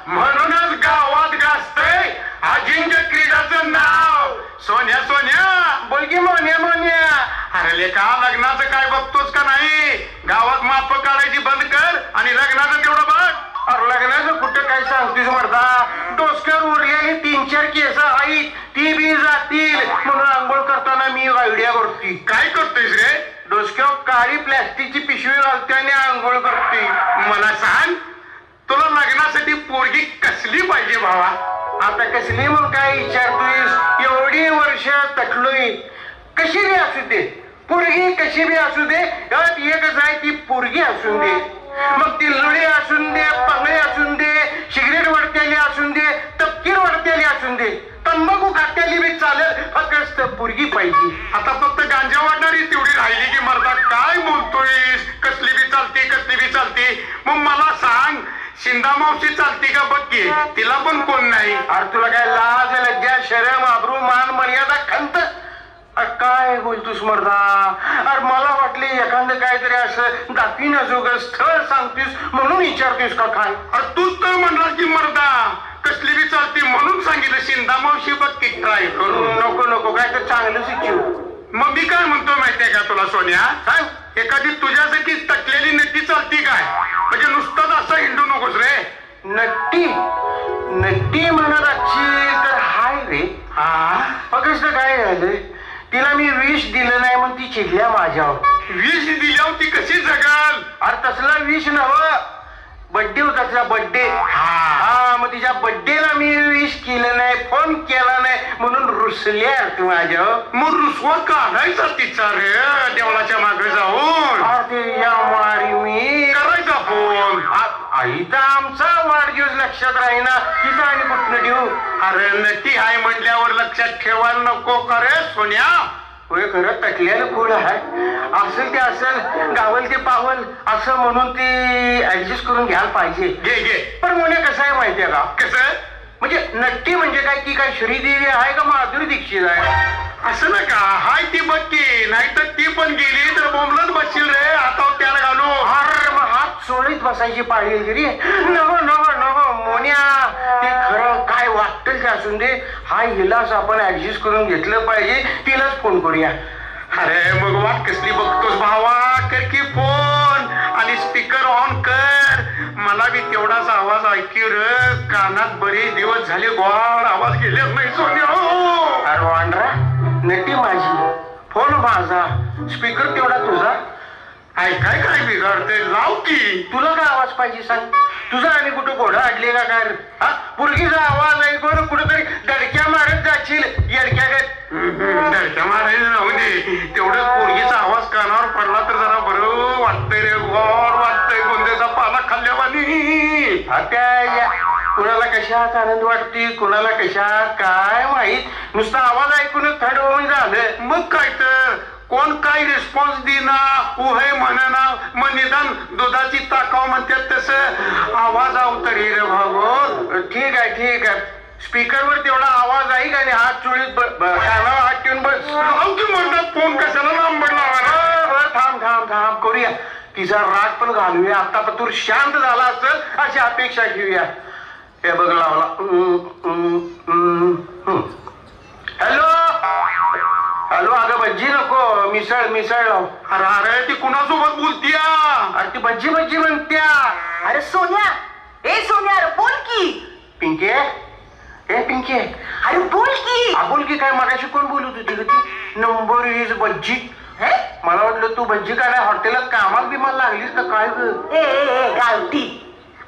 म्हणूनच गावात गाजतंय अजिंक्य क्रीडाचं नाव. सोन्या सोन्या बोल की मोन्या मोन्या. अरे लेका लग्नाचं काय बघतोस का नाही? गावात माप काढायची बंद कर आणि लग्नाचं तेवढं बघ. अरे लग्नाचं कुठं काय सांगतोस मर्दा? डोसक्यावर उरलेली 3-4 केस आहेत ती बी जातील म्हणून आंघोळ करताना मी आयडिया करते. काय करतोयस रे? डोसक्यावर काळी प्लॅस्टिकची पिशवी घालते आणि आंघोळ करते. मला सांग तुला लग्नासाठी पोरगी कसली पाहिजे भावा? आता कसली मग काय विचारतोयस? एवढी वर्ष तटलोय. कशी बी असू दे पोरगी, कशी बी असू दे, एकच आहे ती पोरगी असून दे. मग ती लुळी असून दे, पांगळे असून दे, सिगरेट वडत्याली असून दे, तपकीर वडत्याली असून दे, तंबाखू खात्याली बी चालेल, फक्त पोरगी पाहिजे. आता फक्त गांजा वाढणारी तेवढी राहिली की मर्दा काय बोलतोयस? कसली बी चालते, कसली बी चालते. मग मला सांग शिंदा मावशी चालते का बघ की, तिला पण कोण नाही. अरे तुला काय लाज लज्जा शरम आबरू मान मर्यादा खंत काय बोलतोस मर्दा? अरे मला वाटले एखादं काहीतरी असं दाखवीन जोगं स्थळ सांगतोस म्हणून विचारतोस का काय? अरे तूच तर म्हणला की मर्दा कसली बी चालते म्हणून सांगितलं. शिंदा मावशी बघ की ट्राय करू. नको नको काय तर चांगलं शिकू. मग मी काय म्हणतो माहितीये का तुला सोन्या? सांग एखादी तुझ्यासाठी तटलेली नट्टी चालती काय? म्हणजे नुसतंच असं हिंडू नकोस रे. नट्टी नट्टी म्हणत असची तर हाय रे. हा कसं काय झालं? तिला मी विष दिलं नाही मग ती चिडल्या माझ्यावर. विष दिल्यावर ती कशी जगाल? अरे तसला विष नव्ह, बड्डे होता तिचा बड्डे. हा मग तिच्या बड्डेला मी विश केलं नाही, फोन केला नाही म्हणून रुसल्या तू माझ्यावर. मग रुसवा काढायचा तिचा रे देवळाच्या मागे जाऊन. मारी मी करायचा फोन. आईचा आमचा वाढदिवस लक्षात राहीना तिचा आणि कुठनं ठेवू? अरे नटी हाय म्हणल्यावर लक्षात ठेवायला नको करे सोन्या. होय खरं तटल्यानं फूड आहे. असेल ते असेल, गावल ते पावल असं म्हणून ती ऍडजस्ट करून घ्यायला पाहिजे. घे घे. पण मोने कसं आहे माहितीये का? कसं म्हणजे नट्टी म्हणजे काय? ती काय श्रीदेवी आहे का माधुरी दीक्षित आहे? असं ना का हाय ती बघी, नाहीतर ती पण गेली तर बोंबलत बसशील रे हातावर त्याला घालू. अरे मग हात सोडीत बसायची पाळी रे. नको नको नको मोन्या, ते खरं काय वाटतं ते असून दे. हाय हिलाच आपण ऍडजस्ट करून घेतलं पाहिजे, तिलाच फोन करूया. अरे मग वाट कसली बघतोस भावा? कर की फोन आणि स्पीकर ऑन कर. मला बी तेवढाच आवाज ऐकू रे. कानात बरेच दिवस झाले गोड आवाज गेलेच नाही सोन्या. अरे वांड्रा नटी माझी, फोन माझा, स्पीकर तेवढा तुझा. ऐकाय काय बिघडते? लाव की. तुला काय आवाज पाहिजे सांग? तुझा आणि कुठं घोडा अडले का काय? हा पुरगीचा आवाज ऐकून कुठेतरी दडक्या मारत जाशील येडक्यागत. दडक्या मारायचं राहू दे. तेवढं पोरगीचा आवाज कानावर पडला तर जरा बरं वाटतंय रे. गोड वाटतंय गोंद्याचा पाला खाल्ल्यावानी. कुणाला कशात आनंद वाटते, कुणाला कशात काय माहित. नुसता आवाज ऐकूनच थंड होऊन झालं. मग काय तर कोण काय रिस्पॉन्स देना उहे म्हणना. मग निदान दुधाची ताकाव म्हणतात तसं आवाज अवतरी रे भाऊ. ठीक आहे ठीक आहे. स्पीकरवर तेवढा आवाज ऐक आणि हात चोळीत कानावर हात ठेवून बस. म्हणतात फोन कशाला लांब पडला? थांब थांब थांब करूया. तिचा राग पण घालूया. आता तू शांत झाला असेल अशी अपेक्षा घेऊया. हे बघ लावला. Hello hello. अगं भज्जी नको, मिसळ मिसळ लाव. अरे अरे ती कुणासोबत बोलतीया? अरे ती भज्जी भज्जी म्हणत्या. अरे सोन्या, ए सोन्या अरे बोल की. पिंकी ए पिंकी अरे बोल की. बोल की. काय मगाशी कोण बोलत होती ग ती? Number is Bhajji. मला वाटलं तू भज्जी काय हॉटेलात कामाला बिमाला लागलीस का काय ग? ए गावठी.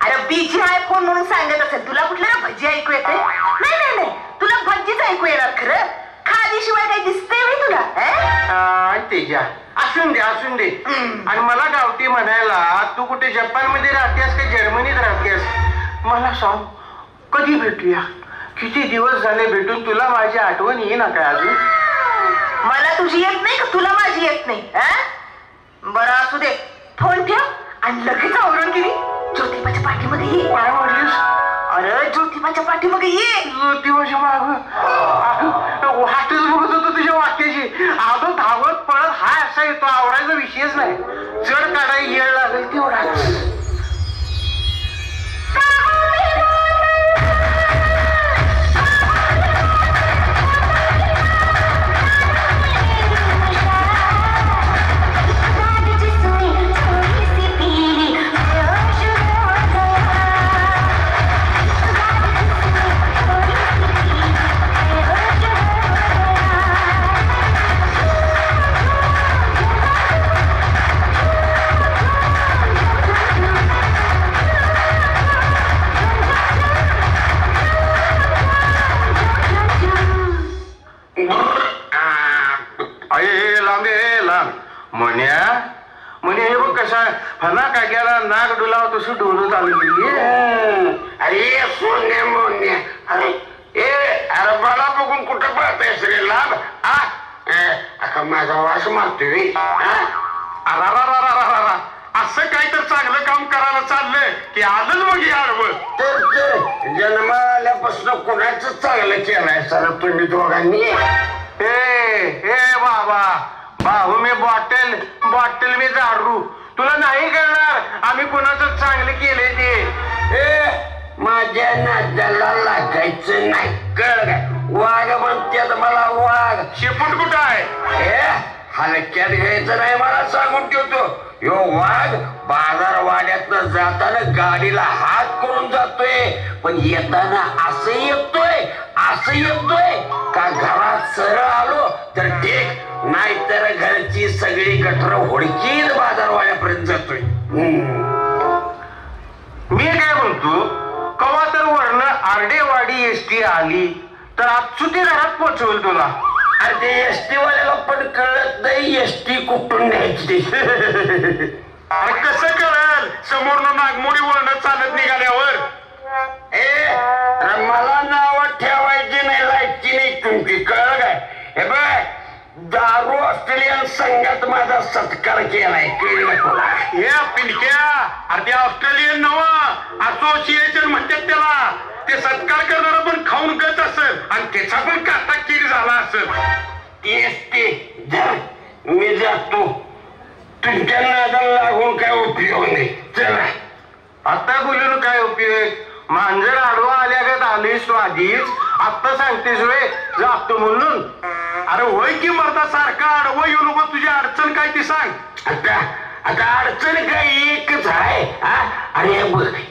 अरे बीजी आहे फोन म्हणून सांगत असेल. तुला कुठल्या भज्जी ऐकू येते? नाही नाही नाही तुला भज्जीच ऐकू येणार खरं. खादीशिवाय काही दिसतंय मी तुला? तेजा असून दे असून दे. आणि मला गावठी म्हणायला तू कुठे जपान मध्ये राहतेस का जर्मनीत राहतेस? मला सांग कधी भेटूया? किती दिवस झाले भेटून. तुला माझी आठवण येई ना काय अजून? मला तुझी येत नाही का तुला माझी येत नाही? बरं असू दे. फोन ठेव आणि लगेच आवरून गेली. ज्योतिबाच्या पाठीमध्ये ये. काय म्हणलीस? अरे ज्योतिबाच्या पाठीमध्ये ये. ज्योतिबाच्या माग वाटच बघत होतो तुझ्या वाक्याची. आदो धावत पळत हाय असा येतो. आवडायचा विषयच नाही. चढ काढायला येळ लागेल तेवढाच. कशी डोलत आली. अरे सोन्या मोन्या, अरे मला बघून कुठं पळताय सगळे लाभ. अका माझा वास मारतोय. असं काही तर चांगलं काम करायला चाललंय की आलंच मग हे आडवं. तर जन्म आल्यापासून कोणाचं चांगलं केलंय सर तुम्ही दोघांनी. ए बाबा भाऊ मी बॉटल मी दारू. तुला नाही कळणार आम्ही कोणाचं चांगलं केलंय ते. माझ्या नादाला लागायचं नाही कळ काय. वाघ म्हणतात मला वाघ. शेपूट कुठं आहे. हलक्यात घ्यायचं नाही मला सांगून ठेवतो. यो वाघ बाजारवाड्यातनं जाताना गाडीला हात करून जातोय पण येताना असं येतोय का घरात सरळ आलो तर ठीक नाहीतर घरची सगळी गटर होडकीत बाजारवाड्यापर्यंत जातोय. मी काय म्हणतो कवा तर वरनं आरडेवाडी एसटी आली तर अचुती घरात पोचवेल तुला. अरे ते एसटी वाल्याला पण कळत नाही एसटी कुठून न्यायची. अरे कसं कळेल समोरनं नागमोडी वळणं चालत निघाल्यावर. मला नाव ठेवायची नाही लायची नाही तुमची कळ काय. हे बघ दारू ऑस्ट्रेलियन संघात माझा सत्कार केलाय कळलं तुला. हे पिंक्या अरे ते ऑस्ट्रेलियन नवा असोसिएशन म्हणतात त्याला. ते सत्कार करणारा पण खाऊन गच असेल आणि त्याचा पण काटा कीर झाला असेल. तेच मी जातो. तुमच्या नादाला लागून काय उपयोग नाही. चला आता बोलून काय उपयोग. मांजर आडवा आल्यागत आलीस तू आधीच आता सांगतेस वे जातो म्हणून. अरे वय की मरता सारखा आडवं येऊ नको. तुझी अडचण काय ती सांग. आता अडचण काय एकच आहे. अरे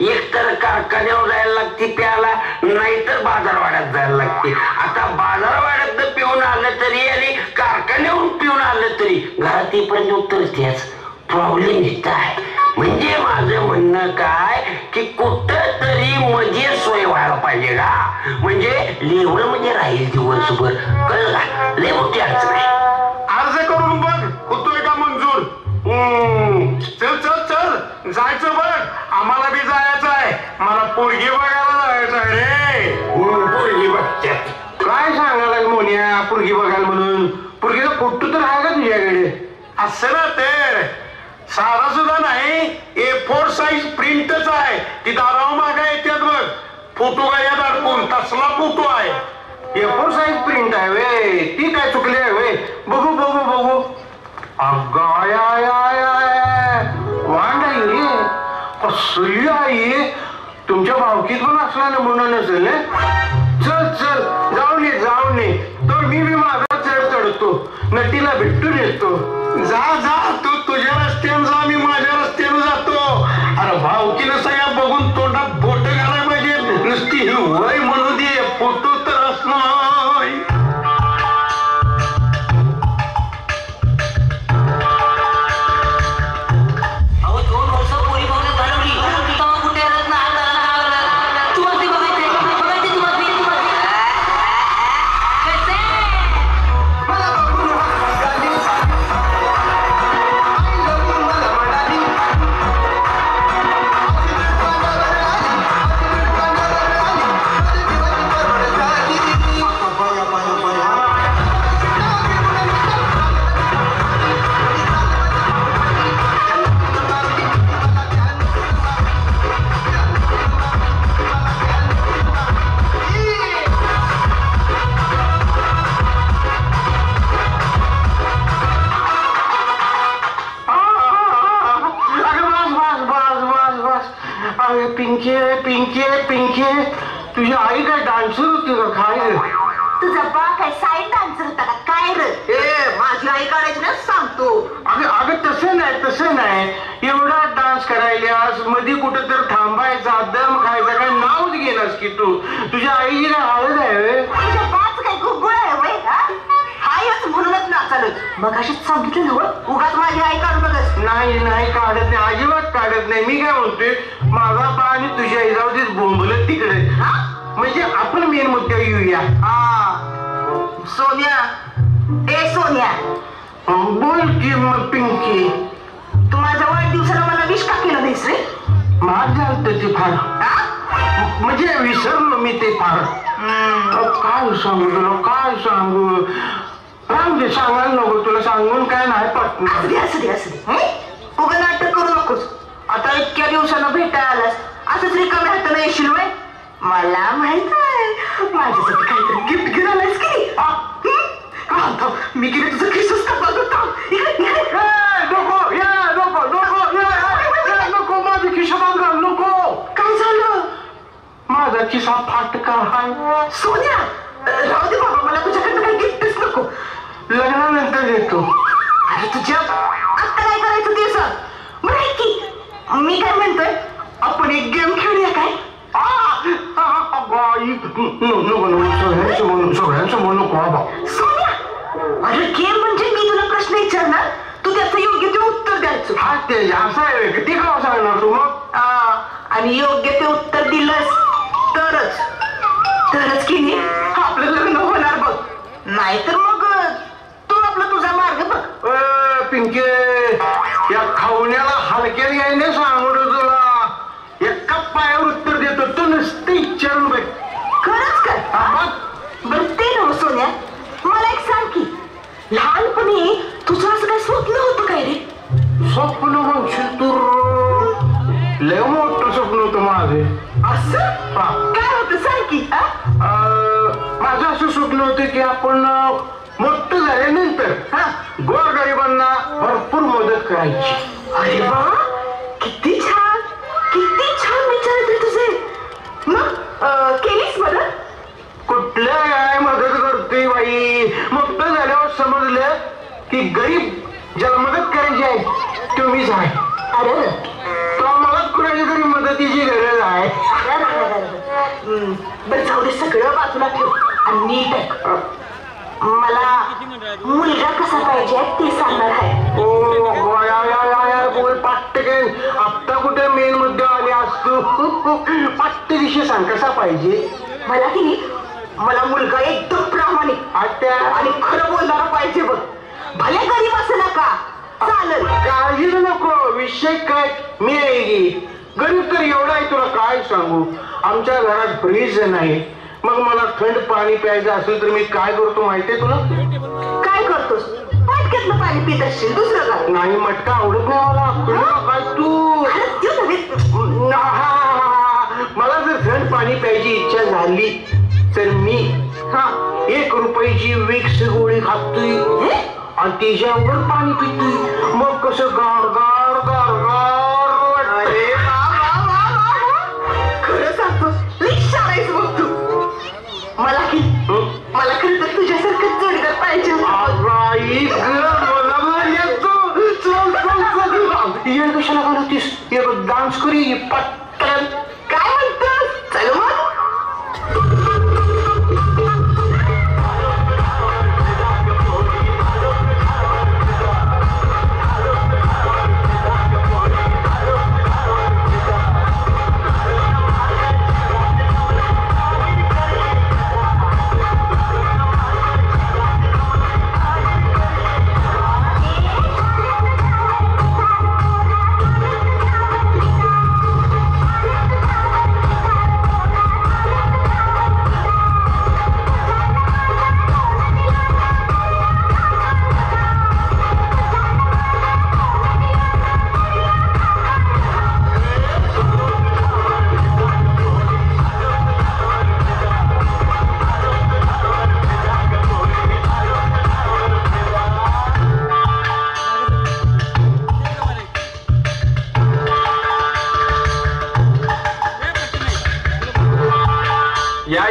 एक तर कारखान्यावर जायला लागते प्याला नाहीतर बाजारवाड्यात जायला लागते. आता बाजारवाड्यात पिऊन आलं तरी आणि कारखान्यावरून पिऊन आलं तरी घरात येईपर्यंत उत्तर त्याच प्रॉब्लेम येत आहे. म्हणजे माझं म्हणणं काय की कुठं तरी मध्ये सोय व्हायला पाहिजे का. म्हणजे लेवड म्हणजे राहील दिवसभर कळलं का. लय मोठी अडचण आहे. अर्ज करून बघ होतोय का मंजूर. चल चल चल जायचं बघ. आम्हाला बी जायचं आहे. मला पोरगी बघायला जायचं आहे रे. पोरगी बघते काय सांगायला मोन्या पोरगी बघायला म्हणून. पोरगीचा फोटो तर आहे का तुझ्याकडे. असं ना तर साधा सुद्धा नाही A4 साईज प्रिंटच आहे. ती दाराव मागा येतात बघ फोटो गायात अडकून तसला फोटो आहे. A4 साईज प्रिंट आहे वे. ती काय चुकली आहे वे. बघू बघू बघू. अगाय वांड आहे कसली आहे. तुमच्या भावकीत पण असला नमुना नसेल. चल चल जाऊन ये तर मी माझा चढ चढतो नटीला भेटून येतो. जा जा तू तुझ्या रस्त्यानं जा मी माझ्या रस्त्यानं जातो. अरे भावकीनं सगळ्या बघून तोंडात बोट घालायला पाहिजे. नुसती ही वय म्हणू दे फोटो तर असणार. पिंके तुझी आई काय डान्सर होती का काय रे. तुझा बा काय साईड डान्सर होता का काय रे. माझी आई काढायची ना सांगतो. अगं तसं नाही एवढा डान्स करायलास मध्ये कुठं तर थांबायचा दम खायचा काय नावच घेलास की तू. तुझ्या आईची काय हळद आहे. तुझ्या बाच काय गुगुळ आहे वय. हायच म्हणूनच नाचाल. मग अशीच सांगितलं ना उगाच माझी आई काढू बघस. नाही काढत नाही अजिबात काढत नाही. मी काय म्हणतोय माझा बा आणि तुझी आई जाऊ तेच बोंबलत तिकडे. म्हणजे आपण मेन मुद्द्यावर येऊया. सोन्या बोल की मग पिंकी. तू माझ्या वाढदिवसाला मला विश का केलं नाहीस रे. महाग झालं ते फार, म्हणजे विसरलो मी ते फार. काय सांगू तुला, काय सांगू. राम दे, सांगायला नको तुला, सांगून काय नाही पटणार. असू दे उगा नाटक करू नकोस. आता इतक्या दिवसानं भेटायला आलास, असंच रिकाम्या हाताने येशील वय. मला माहित आहे माझ्यासाठी काहीतरी गिफ्ट घेऊन आलायस की. मी गेले तुझं खिसूच का बघतो. नको माझी खिशात घाल, नको. काय झालं? माझा खिसा फाटका हाय. सोन्या राहू दे बाबा, मला तुझ्याकडनं काही गिफ्टच नको. लग्नानंतर देतो. अरे तुझ्या आता काय करायचं ते सांग. बरं की मी काय म्हणतोय, आपण एक गेम खेळूया काय? सगळ्यांसमोर नको बाबा. सोन्या अरे गेम म्हणजे मी तुला प्रश्न विचारणार, तू त्याचं योग्य ते उत्तर द्यायचं. हा ते असं आहे, ते का सांगणार तू मग. आणि योग्य ते उत्तर दिलंस तरच की नाही आपलं लग्न होणार बघ. नाहीतर मग तू आपला तुझा मार्ग बघ. पिंके, या खावण्याला हलक्यात यायने सांगतो तुला. एका पायावर उत्तर देतो, तू नुसतं विचारून बघ. खरंच काय? बरं ते नव सोन्या, मला एक सांग की लहानपणी तुझं असं काय स्वप्न होतं काय रे? स्वप्न म्हणशील तू, लय मोठं स्वप्न होतं माझे. असं काय होतं सांग की. माझं असं स्वप्न होतं की आपण मोठं झाल्यानंतर गोरगरिबांना भरपूर मदत करायची. अरे वा, किती छान विचार आहेत तुझे. मग केलीस मदत? कुठल्या काय मदत करते बाई. मोठं झाल्यावर समजलं की गरीब ज्याला मदत करायची आहे तो मीच आहे. अरे तो मला कुणाची तरी मदतीची गरज आहे. बरं जाऊ दे, सगळं बाजूला ठेव आणि नीट ऐक. मला मुलगा कसा पाहिजे ते सांगणार आहे. पाट्टकेन आत्ता कुठे मेन मुद्दे आले असतो. पाट्ट दिशे सांग कसा पाहिजे. मला की नाही, मला मुलगा एकदम प्रामाणिक आणि खरं बोलणारा पाहिजे बघ. भले गरीब असं नका चालेल. काळजी नको, विषय काय मी आहे की. गरीब तर एवढा आहे तुला काय सांगू. आमच्या घरात फ्रीज नाही, मग मला थंड पाणी प्यायचं असेल तर मी काय करतो माहितीये तुला? काय करतोस? मटक्यातलं पाणी पित असशील, दुसरं काय? नाही, मटका आवडत नाही मला. काय तू, मला जर थंड पाणी प्यायची इच्छा झाली तर मी 1 रुपयाची विक्स गोळी खातोय आणि तिच्यावर पाणी पितोय. मग कसं गार गार गार गार वाटतंय. खरं सांगतो, शाळेच बघ तू. मला खरं तर तुझ्यासारखं जोडीदार पाहिजे. कशाला घालवतीस, एक डान्स करी पटकन. काय म्हणतोस? चल मग.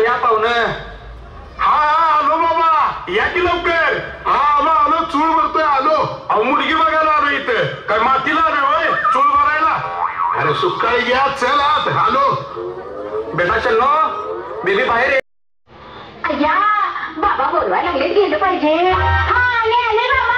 या पाहुणं. हा आलो बाबा, या की लवकर. आलो चूळ भरतोय. आलो मुलगी बघायला आलो इथं. काय मातीला आलो होय चूळ भरायला? अरे सुकाळी घ्या, चल आत. आलो बेटा. चलो बेबी बाहेर ये. अय्या बाबा बोलवायला लागले, गेलं पाहिजे. आले बाबा.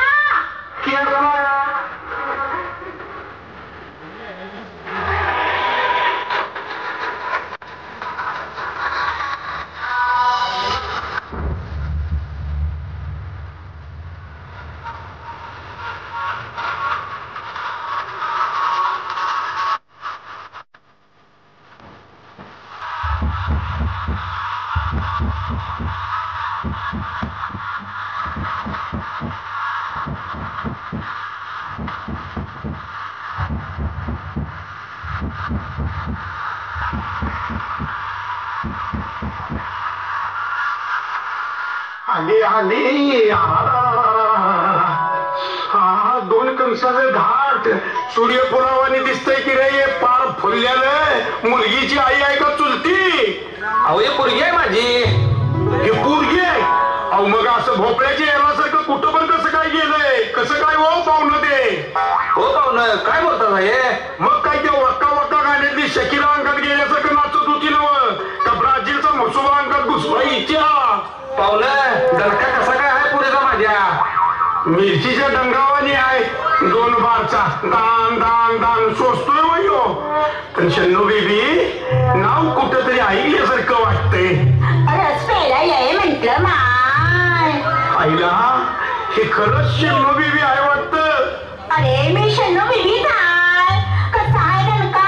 आली आली हा 2 कंसाचं घाट सूर्यफुलावानी दिसतंय की रे पार फुलल्यानं मुलगीची आई आहे का चुलती अहो हे पोरगी आहे माझी हे पोरगी आहे अहो मग असं भोपळ्याच्या यालासारखं कुठं पण कसं काय गेलंय कसं काय हो पाहुणं ते हो पाहुणं काय बोलतात हे मग काय ते वक्का वक्का गाण्यातली शकीरा अंगात गेल्यासारखं नाचत होती नव का ब्राझीलचा मसुबा अंगात घुसवायच्या पाहुणं दणका कसा काय आहे पुरेचा माझ्या मिरचीच्या डंगावानी आहे 2 बारचा दान दान दान सोचतोय वयो पण शन्नू बेबी नाव कुठं तरी ऐकल्यासारखं वाटतंय म्हंटल माय आईला हे खरंच शन्नू बेबी आहे वाटतं अरे मी शन्नू बेबी काय कसा आहे दणका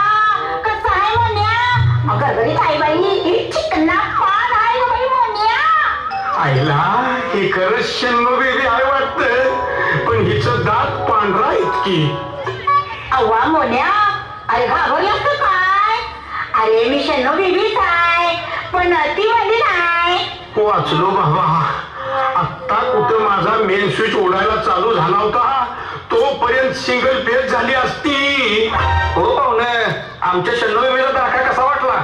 कसा आहे मोन्या गरगरीत आहे बाई चिकना पान आहे बाई मोन्या आईला हे खरंच शन्नू बेबी आहे वाटतं पण हिचं दात पांढरा इतकी अव्वा मोन्या अरे घाबरलास का काय अरे मी शन्नू बेबीच आहे पण ती मध्ये नाही वाचलो बाबा आत्ता कुठं माझा मेन स्विच ओढायला चालू झाला होता तोपर्यंत सिंगल पेज झाली असती हो पाहुणे आमच्या शन्नू बेबीला दाखा कसा वाटला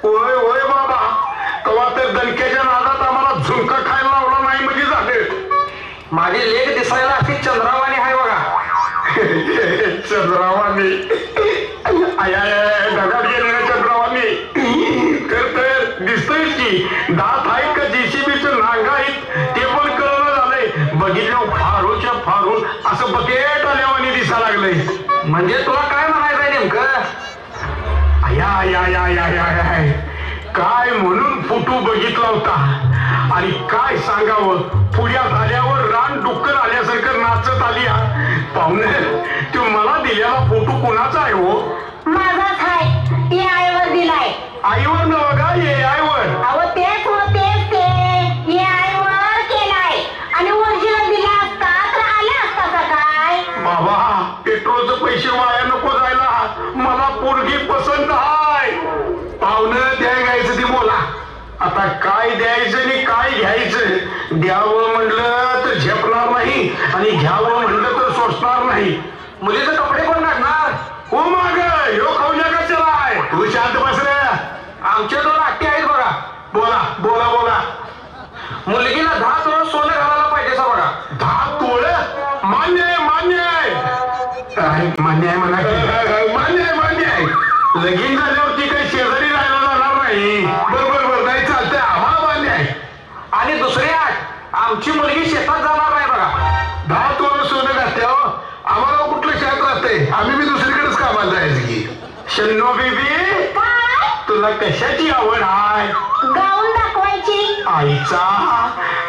होय होय बाबा तेव्हा तर दणक्याच्या नादात आम्हाला झुणका खायला लावला नाही म्हणजे झालं माझी लेक दिसायला अशी चंद्रावाणी आहे बघा चंद्रावानी दगड गेलेल्या चंद्रावानी तर दिसतंय की दात आहेत का जेसीबीचं नांग आहेत ते पण कळलं झालंय बघितलं फारूच्या फारून असं बकेट आल्यावानी दिसा लागलंय म्हणजे तुला काय म्हणायचंय नेमकं काय म्हणून फोटो बघितला होता आणि काय सांगावं पुण्यात आल्यावर रान डुक्कर आल्यासारखं नाचत आली पाहुणे तो मला दिलेला फोटो कोणाचा आहे हो माझाच आहे ती आईवर दिलाय आईवर न बघा ये आईवर अहो तेच होतेच ते ये आईवर केलाय आणि ओरिजिनल दिला असता तर आला असता का काय बाबा पेट्रोलचे पैसे वाया नको जायला मला पोरगी पसंत आहे पाहुणं द्यायचं ती बोला आता काय द्यायचं आणि काय घ्यायचं द्यावं म्हणलं तर झेपणार नाही आणि घ्यावं म्हणलं तर सोसणार नाही मुलीचे कपडे कोण काढणार हो माग ह्यो खाऊया कशाला आहे तू शांत बस रे आमचे 2 आट्टे आहेत बघा बोला बोला बोला मुलगीला 10 तोळ सोनं घालायला पाहिजे सा बघा 10 तोळ मान्य आहे मान्य आहे मान्य आहे म्हणा मान्य आहे लगीन झाल्यावर ती काही शेजारी राहायला जाणार नाही बरोबर नाही चालतंय आम्हाला मान्य आहे आणि दुसरी अट आमची मुलगी शेतात जाणार नाही बघा 10 तोळ सोनं घातल्या आम्हाला कुठलं शेत राहते आम्ही बी दुसरीकडेच कामाला जायचं की शन्नो बेबी तुला कशाची आवड आहे गाऊन दाखवायची आईचा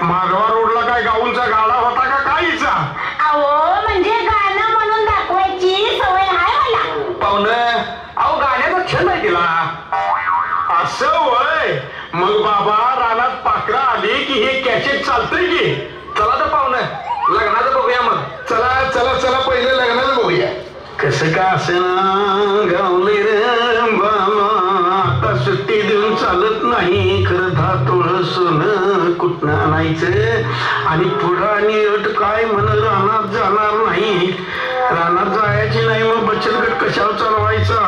माधवा रोडला काय गाऊनचा गाडा होता का काहीचा अहो म्हणजे गाणं म्हणून दाखवायची सवय आहे मला पाहुणं अहो गाण्याचा छंद आहे तिला असं वय मग बाबा रानात पाखरा आली की हे कॅसेट चालतंय की चला तर पाहुणं लग्नाचं बघूया मग चला चला चला पहिले लग्नाचं बघूया कसं का असं गावले रे बाबा आता सुट्टी देऊन चालत नाही खरं 10 तोळ सोनं कुठनं आणायचं आणि पुढं आणि अट काय म्हण रानात जाणार नाही रानात जायची नाही मग बचत गट कशावर चालवायचा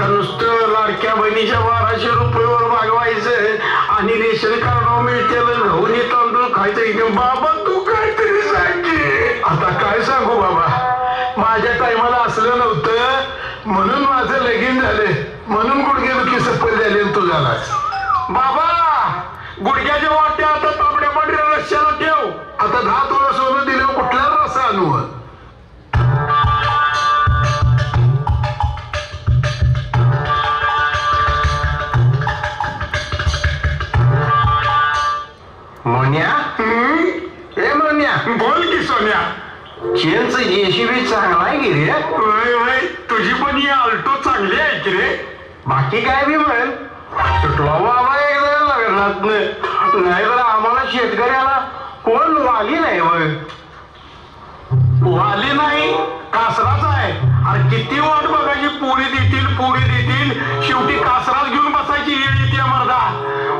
का नुसतं लाडक्या बहिणीच्या 1200 रुपयावर भागवायचं आणि रेशन कार्ड मिळते गहून तांदूळ खायचं बाबा तू काहीतरी सांग आता काय सांगू बाबा माझ्या टायमाला असलं नव्हतं म्हणून माझं लगीन झालं म्हणून गुडघेदुखी सफल झाले तू झालास बाबा गुडघ्याच्या वाट्या आता तांबड्या पांढऱ्या रश्याला ठेव आता 10 तोळ सोनं दिलं कुठल्या रसा अनुभव मोन्या ए मोन्या बोल की सोन्या चेनचं जेसीबी चांगला आहे की रे तुझी पण ही आल्टो चांगली आहे की रे बाकी काय बी म्हण सुटला बाबा एकदा लग्नात नाही तर आम्हाला शेतकऱ्याला कोण वाली नाही वाली नाही कासराच आहे अरे किती वाट बघायची पुरी देतील शेवटी कासराच घेऊन बसायची येळ येते मर्दा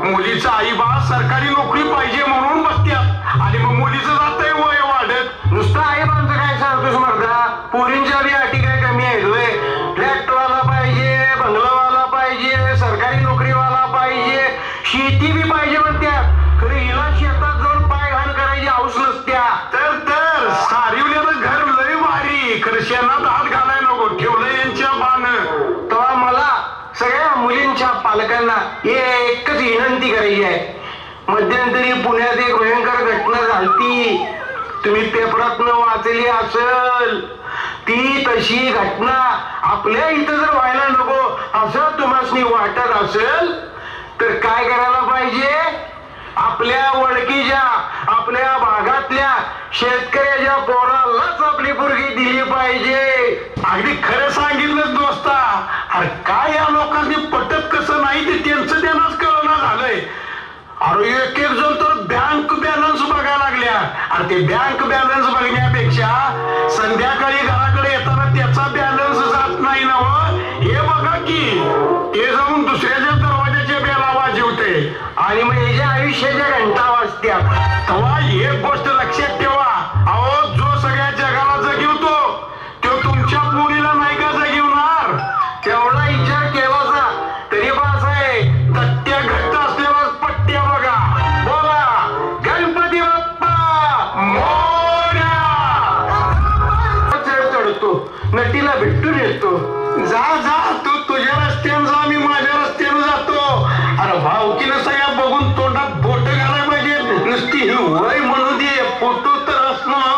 मुलीचा आई बा सरकारी नोकरी पाहिजे म्हणून बसत्यात आणि मग मुलीचं जातंय वय वाढत. नुसतं आई बांचं काय सांगतोस मर्दा? पोरींच्या बी अटी काय कमी आहे होय? फ्लॅटवाला पाहिजे, बंगलावाला पाहिजे, सरकारी नोकरीवाला पाहिजे, शेती बी पाहिजे म्हणत्यात. खरं हिला शेतात जाऊन पाय घाण करायची हौस नसत्या. तर सारिवल्यानं घर लय भारी, खरं शेणात हात घालाय नको, ठेवलं यांच्या बाण. तेव्हा मला सगळ्या मुलींच्या पालकांना एकच विनंती करायची आहे. मध्यंतरी पुण्यात एक भयंकर घटना झाली, तुम्ही पेपरातनं वाचली असेल. ती तशी घटना आपल्या इथं जर व्हायला नको असं तुम्हाला वाटत असेल तर काय करायला पाहिजे? आपल्या ओळखीच्या, आपल्या भागातल्या शेतकऱ्याच्या पोरालाच आपली पोरगी दिली पाहिजे. अगदी खरं सांगितलं दोस्ता. अरे काय या लोकांनी पटत कसं नाही ते त्यांचं त्यांनाच कळना झालंय. अरे एक जण तर बँक बॅलन्स बघायला लागल्या. अरे ते बँक बॅलन्स बघण्यापेक्षा संध्याकाळी घराकडे येताना त्याचा बॅलन्स जात नाही ना हे बघा की. ते जाऊन दुसऱ्याच्या दरवाजाच्या बेला वाजवते आणि मग याच्या आयुष्याच्या घंटा वाजत्या. तेव्हा एक गोष्ट लक्षात ठेवा, अहो जो सगळ्या जगाला जगवतो तो तुमच्या मुलीला नाही का जगवणार? तेवढा विचार केलाचा तरी बास आहे. तट्ट्या घट्ट असल्यावर पट्ट्या बघा. बोला गणपती बाप्पा मोरया. चढतो, नटीला भेटून येतो. जा जा, तू तुझ्या रस्त्यानं जा, मी माझ्या रस्त्यानं जातो. अरे भावकीनं सगळ्या बघून तोंडात बोट घालायला पाहिजे. नुसती ही वय म्हणू दे, फोटो तर असणार.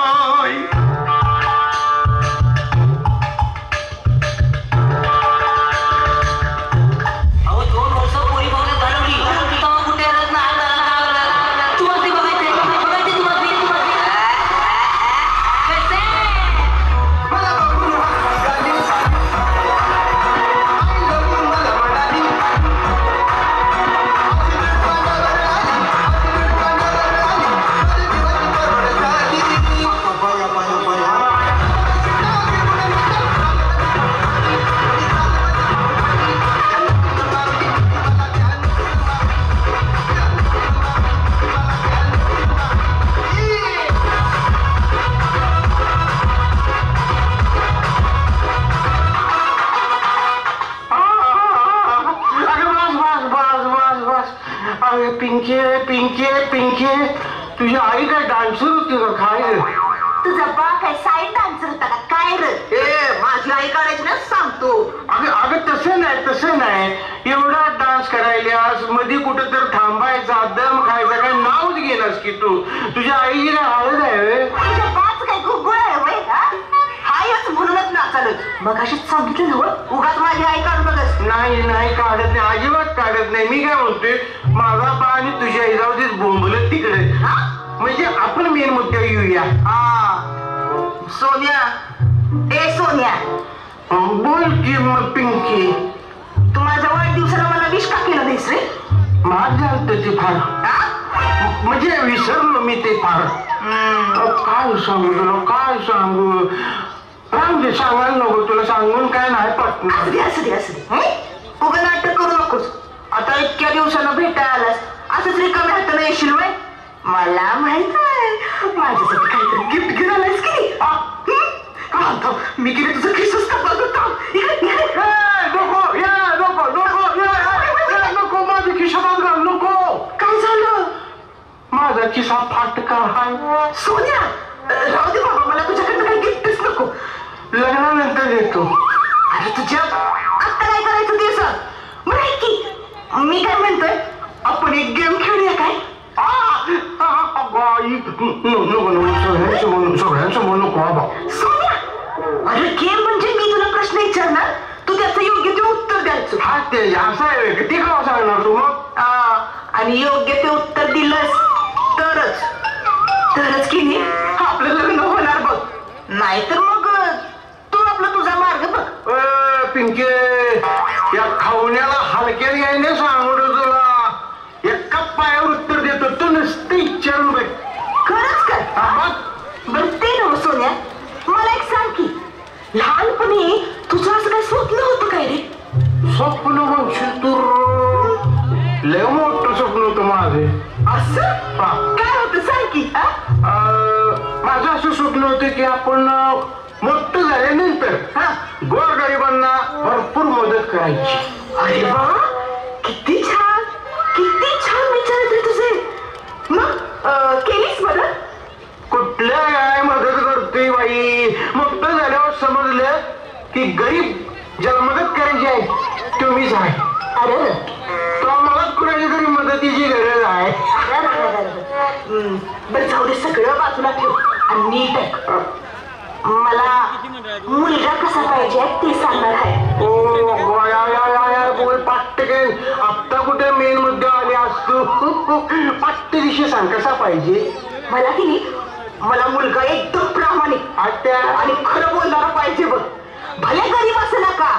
पिंके तुझी आई काय डान्सर होती का काय रे? तुझा बा काय साईड डान्सर होता का काय रे? ए माझी आई काढायची ना सांगतो. अगं तसं नाही एवढा डान्स करायल्यास मध्ये कुठं तर थांबायचा, दम खायचा, काय नावच घेणारस की तू? तुझ्या आईची काय हळद आहे? तुझ्या बाच काय गुगुळ आहे वय? हायच म्हणूनच नाचाल. मग अशीच सांगितलं ना उगाच माझी आई काढून बघस. नाही काढत नाही, अजिबात काढत नाही. मी काय म्हणतोय, माझा बा आणि तुझी आई जाऊ दे बोंबलत तिकडे. म्हणजे आपण मेन मुद्द्यावर येऊया. सोन्या, ए सोन्या, बोल की मग पिंकी. तू माझ्या वाढदिवसाला मला विश का केलं नाहीस रे? माझं झालं ते फार, म्हणजे विसरलो मी ते फार. काय सांगू तुला, काय सांगू? रामजी सांगायला नको, तुला सांगून काय नाही पटणार. असू दे उगा नाटक करू नकोस. आता इतक्या दिवसानं भेटायला आलास, असंच रिकाम्या हातानं येशील वय? मला माहित आहे माझ्यासाठी काहीतरी गिफ्ट घेऊन आलायस की. मी गेले तुझं खिसच का बघतो. नको माझ्या खिशात घाल, नको. काय झालं? माझा खिसा फाटका हाय. सोन्या राहू दे बाबा, मला तुझ्याकडनं काही गिफ्टच नको. लग्नानंतर देतो. अरे तुझ्या आता काय करायचं ते सांग. बरं की मी काय म्हणतोय, आपण एक गेम खेळूया काय? सगळ्यांसमोर नको बाबा. सोन्या अरे गेम म्हणजे मी तुला प्रश्न विचारणार, तू त्याचं योग्य ते उत्तर द्यायचं. हा ते असं आहे, ते का सांगणार तू मग? आणि योग्य ते उत्तर दिलंस तरच की नाही आपलं लग्न होणार बघ. नाहीतर मग तू आपला तुझा मार्ग बघ. पिंके, या खावण्याला हलक्यात घ्यायने सांगतो तुला. एका पायावर उत्तर देतो, तू नुसतं विचारून बघ. खरंच काय? बरं ते नव्ह सोन्या, मला एक सांग की लहानपणी तुझं असं काय स्वप्न होतं काय रे? स्वप्न म्हणशील तू लय मोठं स्वप्न होतं माझे. असं काय होतं सांग की. माझं असं स्वप्न होतं की आपण मोठं झाल्यानंतर गोरगरिबांना भरपूर मदत करायची. अरे वा, किती छान विचार आहेत तुझे. मग केलीस मदत? कुठल्या काय मदत करतोय बाई. मोठं झाल्यावर समजलं की गरीब ज्याला मदत करायची आहे तो मीच आहे. अरे तो मलाच कुणाची तरी मदतीची गरज आहे. बरं जाऊ दे, सगळं बाजूला ठेव आणि नीट आहे. मला मुलगा कसा पाहिजे ते सांगणार आहे. पाट्टकेन आत्ता कुठे मेन मुद्दा आले असतो. पाट्ट दिशे सांग कसा पाहिजे. मला की नाही, मला मुलगा एकदम प्रामाणिक आणि खरं बोलणारा पाहिजे बघ. भले गरीब असं नका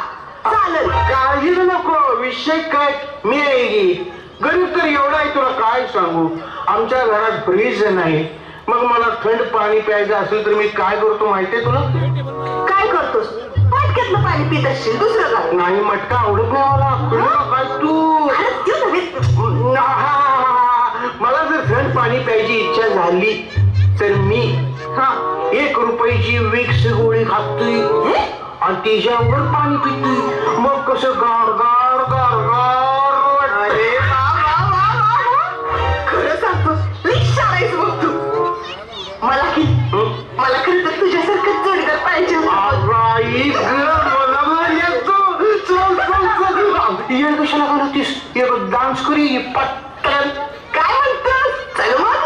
चालेल. काळजी नको, विषय काय मी आहे की. गरीब तर एवढा आहे तुला काय सांगू. आमच्या घरात फ्रीज नाही. मग मला थंड पाणी प्यायचं असेल तर मी काय करतो माहितीये तुला. काय करतोस? मटक्यातलं पाणी पित असशील, दुसरं काय? नाही, मटका आवडत नाही मला. काय तू मला जर थंड पाणी प्यायची इच्छा झाली तर मी 1 रुपयाची विक्स गोळी खातोय आणि तिच्यावर पाणी पितोय. मग कसं गार गार गार गार. अरे खरं सांगतोस, रिक्षा आहेस बघ तू. मला खरं तर तुझ्यासारखं जोडीदार पाहिजे. कशाला घालवतीस. डान्स करी पटकन. काय म्हणतोस? चल मग.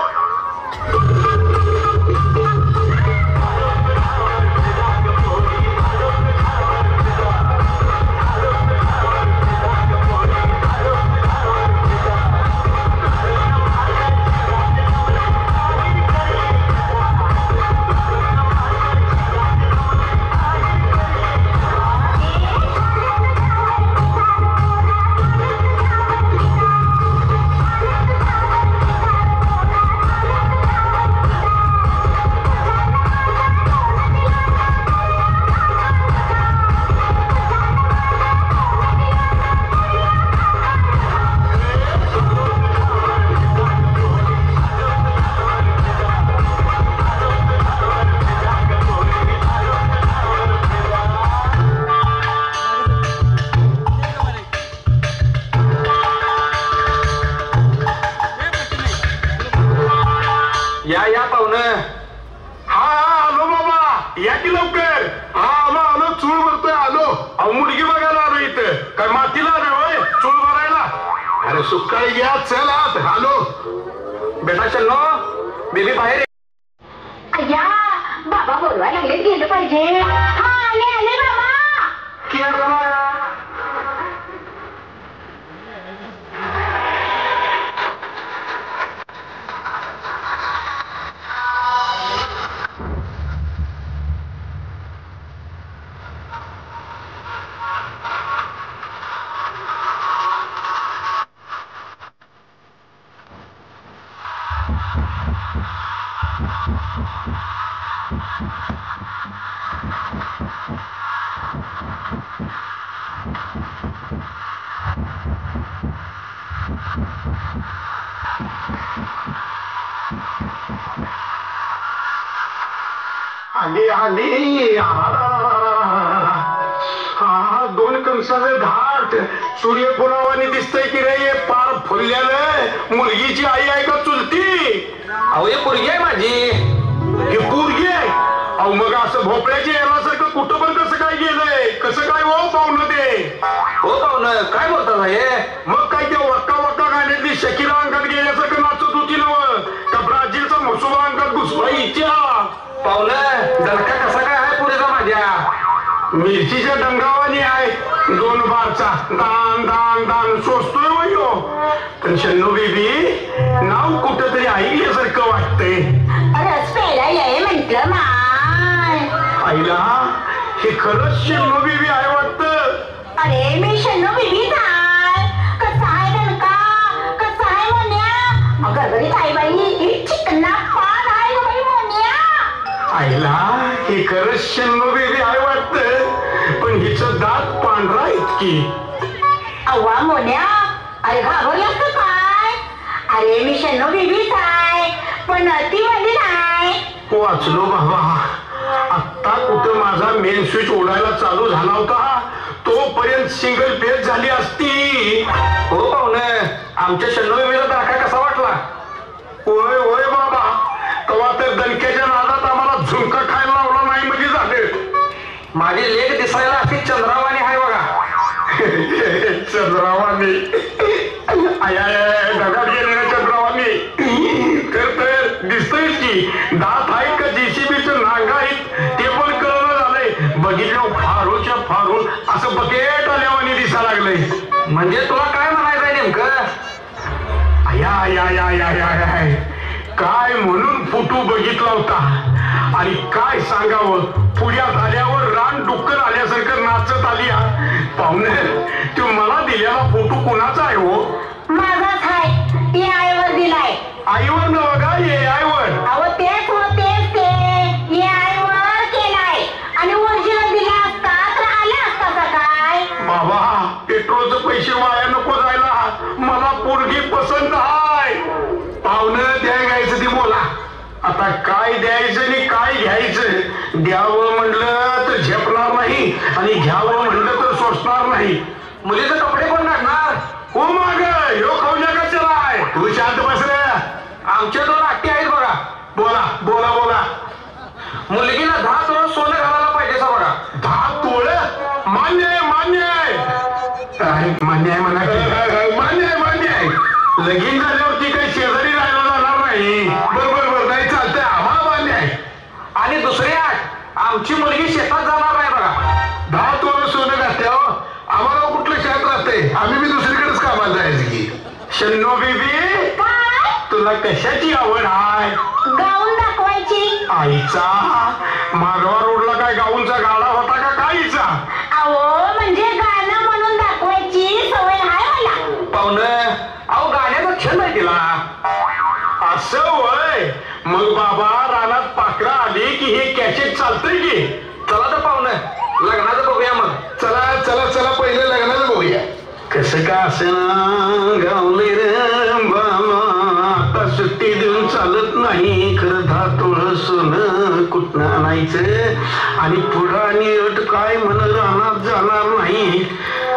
या पाहुणं. आलो बाबा, या की लवकर. आलो चूळ भरतोय. आलो मुलगी बघायला आलो इथं. काय मातीला आलो होय चूळ भरायला. अरे सुकाळी घ्या, चल आत. आलो बेटा चलो, बेबी बाहेर. अय्या, बाबा बोलवायला लागले, गेलं पाहिजे. आले बाबा. आली. 2 कंसाचं घाट सूर्यफुलावानी दिसतंय की रे. पार फुलल्यानं. मुलगीची आई आहे का चुलती? अहो हे पोरगी आहे माझी. ही पोरगी आहे? अहो मग असं भोपळ्याच्या यालासारखं कुठं पण कसं काय गेलंय? कसं काय हो पाहुणं ते? हो पाहुणं, काय बोलतात हे? मग काय ते वक्का वक्का गाण्यातली शकीला अंगात गेल्यासारखं नाचत होती नव का ब्राझीलचा मसुबा अंगात घुसवायच्या? पाहुणं, दणका कसा काय आहे पुढेचा माझ्या? मिरचीच्या डंगावानी आहे. 2 बारचा दान दान दान सोसतोय वयो. पण शन्नू बेबी नाव कुठं तरी ऐकल्यासारखं वाटतंय. म्हंटल माय. आईला हे खरंच शन्नू बेबी आहे वाटतं. अरे मी शन्नू बेबीच आहे. कसा आहे दणका, कसा आहे मोन्या? गरगरीत आई बाई, चिकना पान आहे बाई मोन्या. आईला हे खरंच शन्नू बेबी आहे वाटतं. पण हिचं दात पांढरा इतकी. अव्वा मोन्या, अरे घाबरलास का काय? वाचलो बाबा. आत्ता कुठं माझा मेन स्विच ओढायला चालू झाला होता तोपर्यंत सिंगल पेज झाली असती. हो पाहुणे, आमच्या शंभरीला धक्का कसा वाटला? होय होय बाबा, तेव्हा तर दणक्याच्या नादात आम्हाला झुणका खायला लावला नाही म्हणजे झालं. माझी लेख दिसायला अशी चंद्रावाणी आहे बघा. चंद्रावाणी ढगात गेलेल्या चंद्रावाणी तर दिसतंय की दात आहेत का जेसीबीचं नांगा आहेत ते पण कळलं झालंय. बघितलं फारूच्या फारून असं बकेट आल्यावानी दिसा लागलंय. म्हणजे तुला काय म्हणायचंय नेमकं? काय म्हणून फोटो बघितला होता आणि काय सांगावं, पुण्यात आल्यावर रान डुक्कर आल्यासारखं नाचत आली. पाहुणे, तू मला दिलेला फोटो कोणाचा आहे हो? माझाच आहे. ती आईवर दिलाय. आईवर न बघा, ये आईवर. अहो तेच होतेच ते हे आईवर केलाय आणि ओरिजिनल दिला असता तर आला असता काय? बाबा, पेट्रोलचे पैसे वाया नको जायला. मला पोरगी पसंत आहे. पाहुणं द्या घ्यायचं ती बोला. आता काय द्यायचं आणि काय घ्यायचं? द्यावं म्हणलं तर झेपणार नाही आणि घ्यावं म्हणलं तर सोसणार नाही. मुलीचे कपडे कोण काढणार? हो माग ह्यो खवजा कशाला आहे? तू शांत बस रे. आमच्या 2 अट्टी आहेत बघा. बोला बोला बोला. मुलगीला 10 तोळं सोनं घालायला पाहिजे सा बघा. 10 तोळं? मान्य आहे मान्य आहे. मान्य आहे म्हणा. मान्य आहे मान्य आहे. लगीन झाल्यावरती काही शेजारी राहायला जाणार नाही. बरोबर नाही चालतंय, आम्हाला मान्य आहे. आणि दुसरी अट, आमची मुलगी शेतात जाणार नाही बघा. 10 तोळं सोनं घातल्या हो. आम्हाला कुठलं शेत राहतंय? आम्ही बी दुसरीकडेच कामाला जायचं की. शन्नो बेबी, तुला कशाची आवड आहे? गाऊन दाखवायची. आईचा मागवा रोडला काय गाऊनचा गाडा होता का काहीचा? अहो म्हणजे गाणं म्हणून दाखवायची सवय आहे मला. पाहुणं, अहो गाण्याचा छंद आहे तिला. असं होय. मग बाबा, रानात पाखरं आली की हे कॅसेट चालतंय की? चला तर पाहुणं, लग्नाचं बघूया मग. चला चला चला, पहिले लग्नाचं बघूया. कसं का असं गावले रे बाबा, आता सुट्टी देऊन चालत नाही. खरं 10 तोळं सोनं कुठनं आणायचं आणि पुढं आणि अट काय म्हण, रानात जाणार नाही.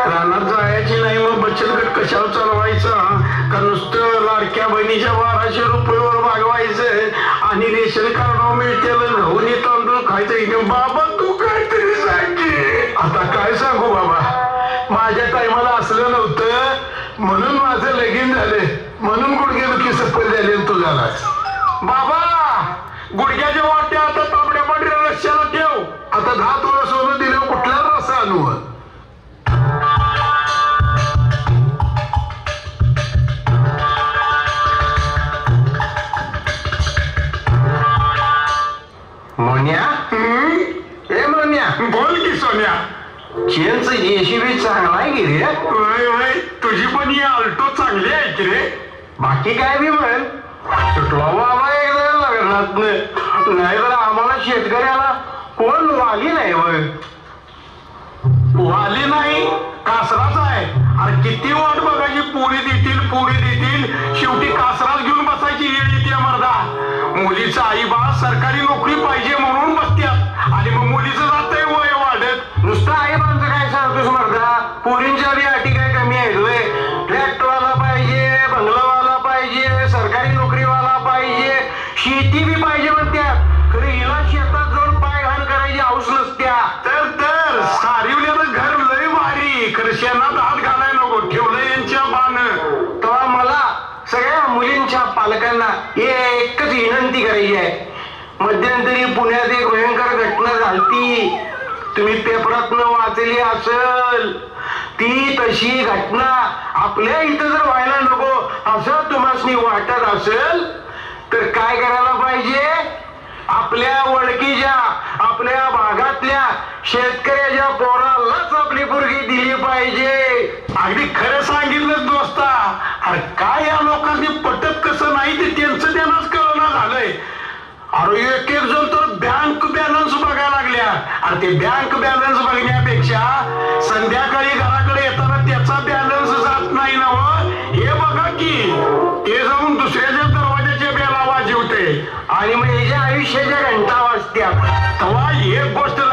रानात जायची नाही मग बचत गट कशावर चालवायचा? का नुसतं लाडक्या बहिणीच्या 1200 रुपयावर भागवायचं आणि रेशन कार्ड मिळते गहून तांदूळ खायचं? बाबा तू काहीतरी सांग. आता काय सांगू बाबा, माझ्या टायमाला असलं नव्हतं म्हणून माझं लगीन झालं, म्हणून गुडघेदुखी सफल झाली. तू झालास बाबा. गुडघ्याच्या वाट्या आता तांबड्या पांढऱ्या रश्याला ठेव. आता 10 तोळं सोनं दिल्यावर कुठला रस्सा आणू? मोन्या, ए मोन्या, बोल की सोन्या. चेनचं जेसीबी चांगला आहे की रे? तुझी पण ही अल्टो चांगली आहे की रे? बाकी काय बी म्हण, सुटला बाबा एकदा लग्नात. नाही तर आम्हाला शेतकऱ्याला कोण वाली नाही. वाली नाही, कासराच आहे. अरे किती वाट बघायची, पुरी देतील पुरी देतील, शेवटी कासराच घेऊन बसायची वेळ येते मर्दा. मुलीचा आई बा सरकारी नोकरी पाहिजे म्हणून बसत्यात आणि मग मुलीचं जातंय वय वाढत. नुसतं आई बांचं काय सांगतोस मर्दा? पोरींच्या बी अटी काय कमी आहे? ट्रॅक्टरवाला पाहिजे, बंगलावाला पाहिजे, सरकारी नोकरीवाला पाहिजे, शेती बी पाहिजे म्हणत्यात. खरं हिला शेतात जाऊन पाय घाण करायची हौस नसत्या. तर सारिवल्यानं घर लय भारी, खरं शेणात हात घालाय नको, ठेवलं यांच्या बाण. तेव्हा मला सगळ्या मुलींच्या पालकांना एकच विनंती करायची आहे. मध्यंतरी पुण्यात एक भयंकर घटना झाली, तुम्ही पेपरातनं वाचली असेल. ती तशी घटना आपल्या इथं जर व्हायला नको असं तुम्हाला वाटत असेल तर काय करायला पाहिजे? आपल्या ओळखीच्या, आपल्या भागातल्या शेतकऱ्याच्या पोरालाच आपली पोरगी दिली पाहिजे. अगदी खरं सांगितलं दोस्ता. अरे काय या लोकांनी पटत कसं नाही ते त्यांचं त्यांनाच कळना झालंय. अरे एक जण तर बँक बॅलन्स बघायला लागल्या. अरे ते बँक बॅलन्स बघण्यापेक्षा संध्याकाळी घराकडे येताना त्याचा बॅलन्स जात नाही ना हे बघा की ते जाऊन दुसऱ्याच्या दरवाजाच्या बेला वाजवते आणि मग याच्या आयुष्याच्या असत्या. तेव्हा एक गोष्ट